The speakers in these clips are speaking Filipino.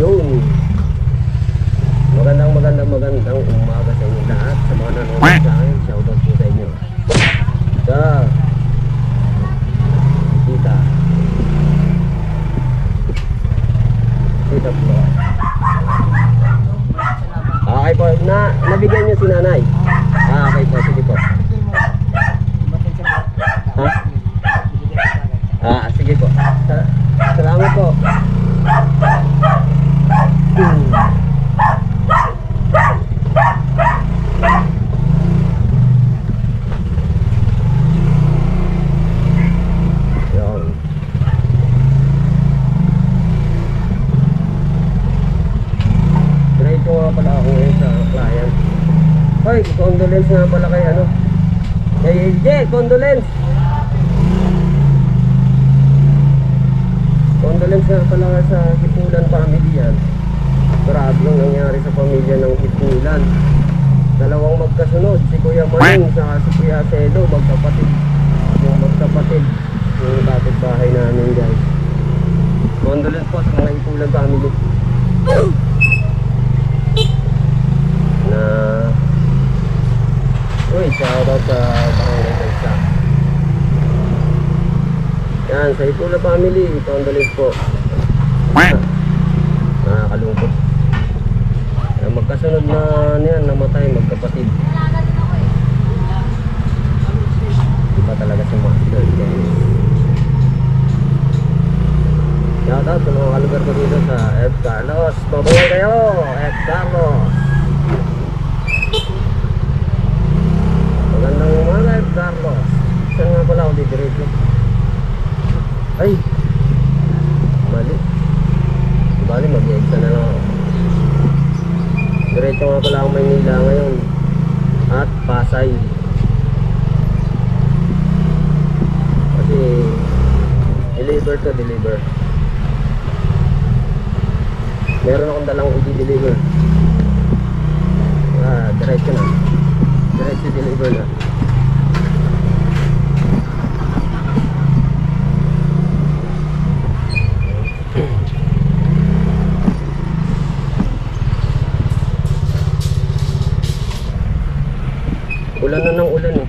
Yun. Magandang umaga sa inyo lahat. Sa mga nanonood sa akin, shoutout po sa inyo. Sa Tita po. Okay po, nabigyan niyo si nanay. Okay po, sige po. Ha? Sige po. Salamat po. Hoy, condolence nga pala kay ano. Kay AJ, condolence. Condolence nga pala sa Hipulan family yan. Grabe lang nangyari sa pamilya ng Hipulan. Dalawang magkasunod, si Kuya Maning sa si Kuya Celo, magkapatid. Yung magkapatid, yung kapitbahay namin guys. Condolence po sa mga Hipulan family. Na uy, shoutout sa Barangay Kalsa. Yan, sa Ipula family, condolence po. Nakakalungkot. Magkasunod na niyan, namatay, magkapatid. Iba talaga si Master. Shoutout sa mga kalugar ko dito sa F. Carlos. Mabuhay kayo, F. Carlos. Magandang umaga, F. Carlos. Saan nga pala ako didiretso? Ay, mali. Bali, mag-extra na lang ako. Diretso nga pala ako Maynila ngayon. At Pasay. Kasi deliver. Meron akong dalang i-deliver. Diretso na. Diretso deliver na. Ulan na ng ulan eh.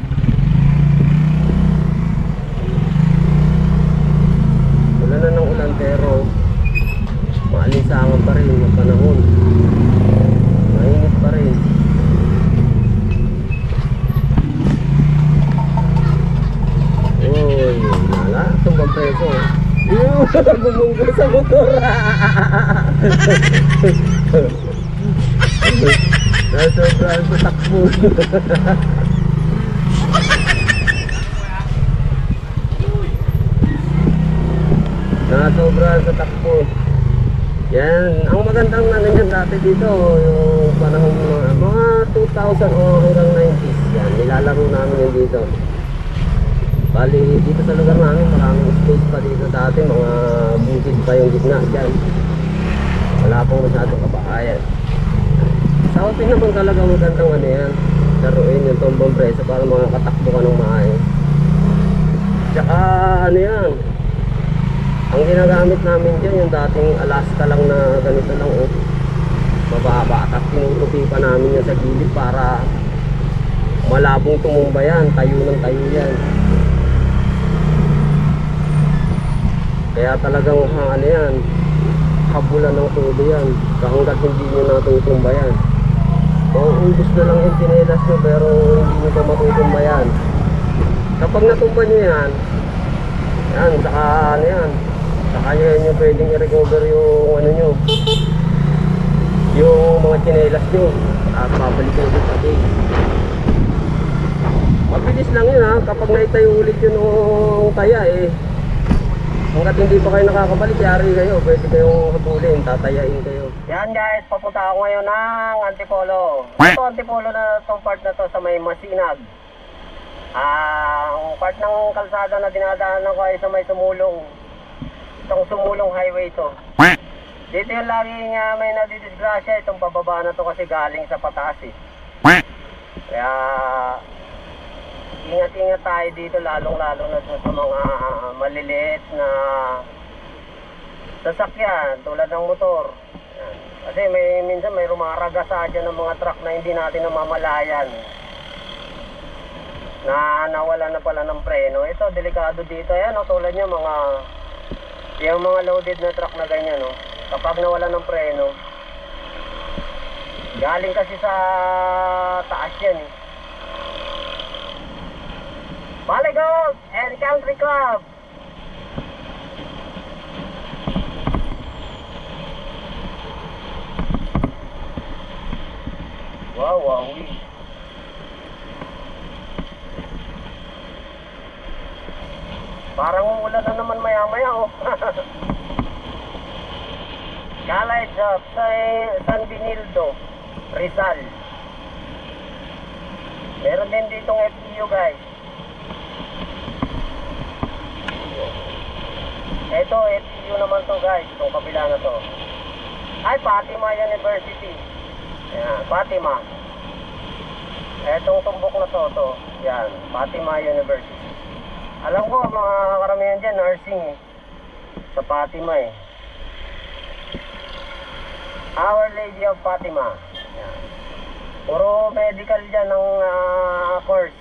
Ulan na ng ulan pero maalinsangan pa rin yung panahon. Mainit pa rin. Uy, wala. Tumbang preso. Yung bumunggo sa motor. Nasobrang sa takbo. Nasobrang sa takbo. Yan, ang magandang nangyayari dati dito yung panahon mga 2000 o hanggang 90s. Yan, nilalaro namin yun dito. Bali, dito sa lugar namin maraming space pa dito dati. Mga bukid pa yung gitna dyan. Wala pong masyadong kabahayan. Sa atin naman talaga magandang ano yan. Laruin yung tombong preso para makakatakbo ka ng maayos. Tsaka ano yan, ang ginagamit namin dyan yung dating Alaska lang na ganito lang oh. Mababa at tinutupi pa namin yan sa gilid para malabong tumumba yan. Tayo ng tayo yan. Kaya talagang ano yan, habulan ng todo yan hanggat hindi nyo natutumba yan. Mauubos na lang yung tinelas nyo pero hindi nyo pa matutumba yan. Kapag natumba nyo yan, saka ano yan, saka nyo pwedeng i-recover yung ano nyo, yung mga tinelas nyo at babalik nyo sa tabi. Mabilis lang yun ha, kapag naitayo ulit yun ng taya eh. Hanggat hindi pa kayo nakakabalik, yari kayo, pwede kayong habulin, tatayain kayo. Yan guys, papunta ako ngayon ng Antipolo. Ito Antipolo na itong part na to sa may Masinag. Ang part ng kalsada na dinadaanan ko ay sa may Sumulong. Itong Sumulong highway to. Dito yung lagi nga may nadidisgrasya, itong pababa na to kasi galing sa pataas eh. Kaya ingat-ingat tayo dito, lalong-lalo na sa mga maliliit na sasakyan tulad ng motor. Yan. Kasi minsan may rumaragasa dyan ng mga truck na hindi natin namamalayan. Na nawala na pala ng preno. Ito, delikado dito. Ayan, tulad nyo, yung mga loaded na truck na ganyan, kapag nawala ng preno, galing kasi sa taas yan, Baligot and Country Club. Wow, wow. Parang uulan na naman maya-maya, Galay Shop sa San Benildo, Rizal. Meron din ditong FPU, guys. Ito, FPU naman to, guys. Itong kabila na to. Ay, Fatima University. Ayan, Fatima. Etong tumbok na to. Yan, Fatima University. Alam ko, mga karamihan dyan, nursing sa Fatima Our Lady of Fatima. Yan. Puro medical dyan ng course.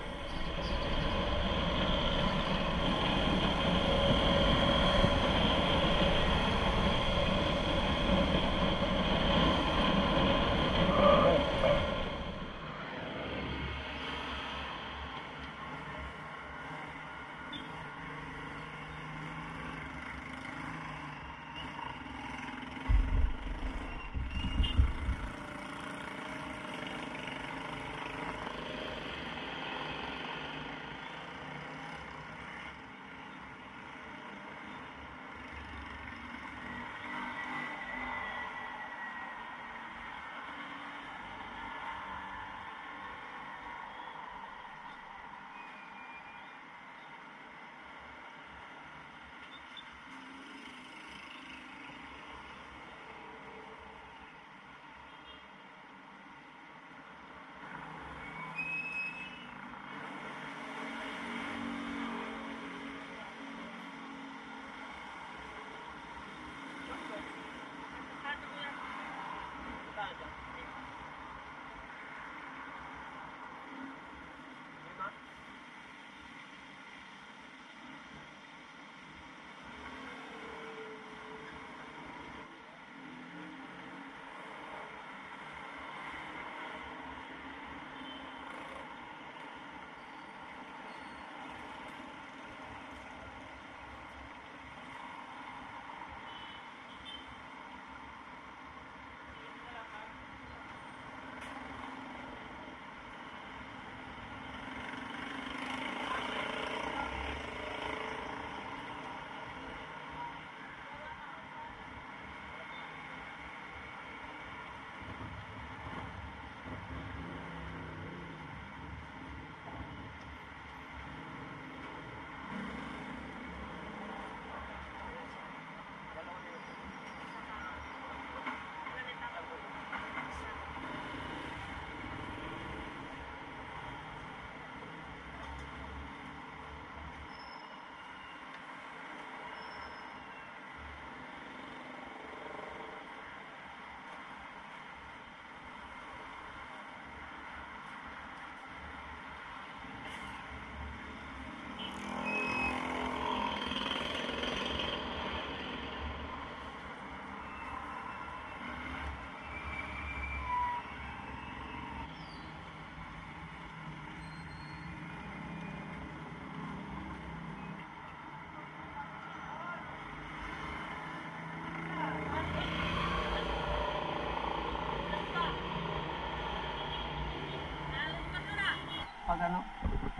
Pag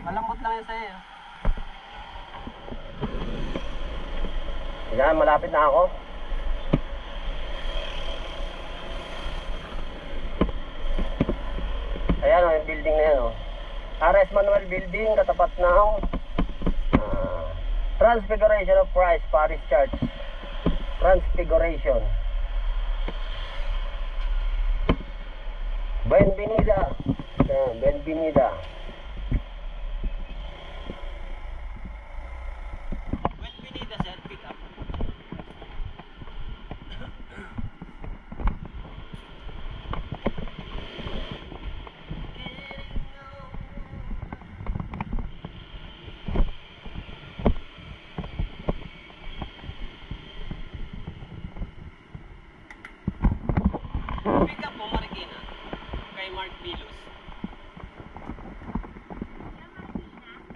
malambot lang yan sa'yo. Yan, malapit na ako. Ayan yung building na yan RS Manuel Building, katapat ng Transfiguration of Christ Parish Church. Transfiguration. Bienvenida. Bienvenida. Bienvenida, sir. Pick up. Milus.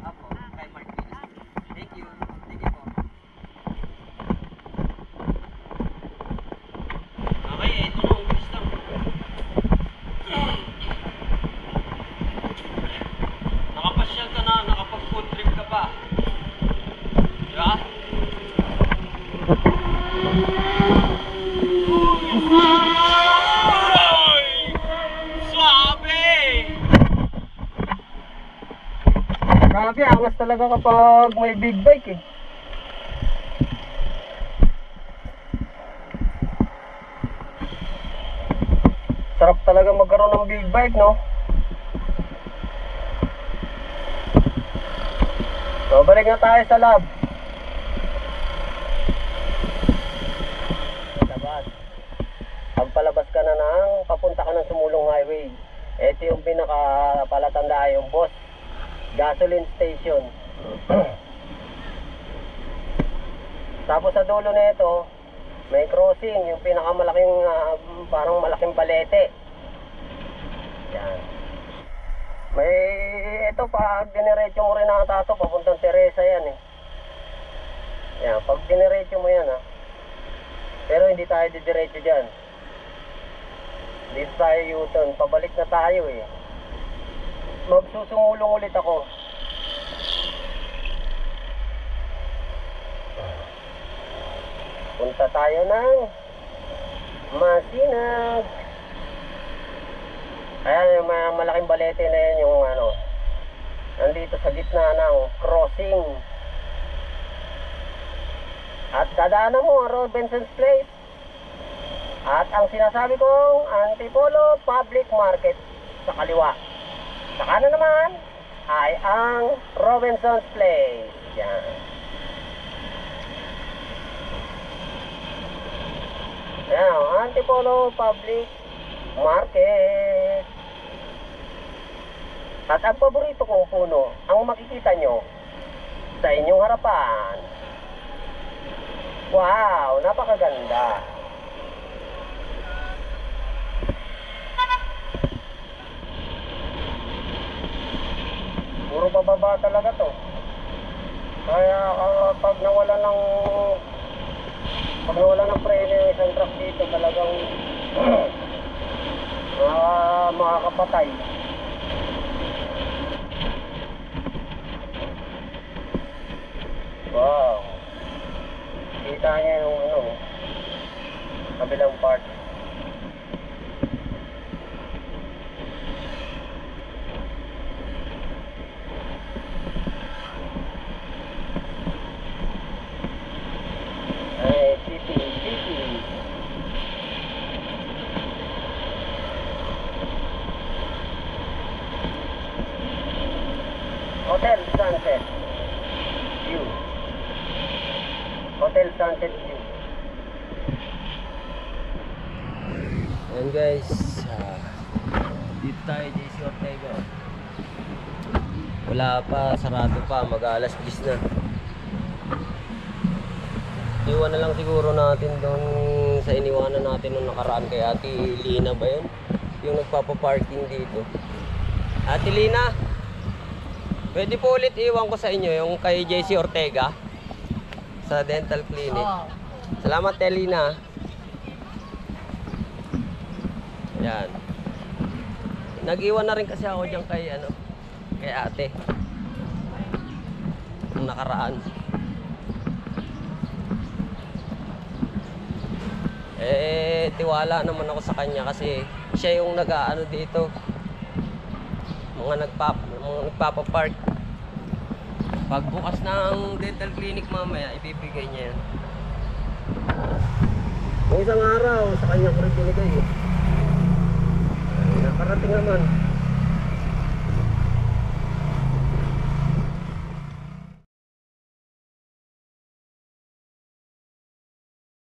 Apo, kay Mark Milus. Thank you. Thank you po. Okay, ito na ang gusto. Nakapasyal ka na, nakapag-food trip ka pa. Diba? Grabe, angas talaga kapag may big bike eh. Sarap talaga magkaroon ng big bike, no? So, balik na tayo sa lab. Labas. Pagpalabas ka na ng papunta ka ng Sumulong Highway. Ito yung pinaka-palatandaan, yung boss gasoline station. Tapos sa dulo na ito, may crossing, yung pinakamalaking parang malaking balete. Yan. May ito pag diniretso mo rin nakatato papuntang Teresa yan eh. Yan, pag diniretso mo yan pero hindi tayo didiretso dyan. Dito tayo U-turn, pabalik na tayo eh. Magsusumulong ulit ako. Punta tayo ng Masinag. Ayan yung malaking balete na yan, yung nandito sa gitna ng crossing. At dadaanan mo ang Robinson's Place. At ang sinasabi kong Antipolo Public Market sa kaliwa. Sa kanan naman ay ang Robinson's Place. Yan. Yan, Antipolo Public Market. At ang paborito kong puno, ang makikita nyo sa inyong harapan. Wow, napakaganda. Puro bababa talaga to. Kaya pag nawala ng preno yung isang truck dito, talagang makakapatay. Wow. Kita niya yung kabilang part. Hotel Sunset View. Hotel Sunset View. Ayan guys, dito tayo JC Ortega. Wala pa, sarado pa, mag-alas 10 na. Iwan na lang siguro natin doon sa iniwanan natin nung nakaraan kay Ate Lina ba yun? Yung nagpapaparking dito. Ate Lina, pwede po ulit iwan ko sa inyo yung kay JC Ortega sa dental clinic. Oh. Salamat, Lina. Yan. Nag-iwan na rin kasi ako diyan kay kay ate. Nung nakaraan. Tiwala naman ako sa kanya kasi siya yung nag-aano dito. Mga nagpapapark. Pagbukas ng dental clinic mamaya, ibibigay niya yan. Nung isang araw, sa kanya ko rin binigay eh. Nakarating naman.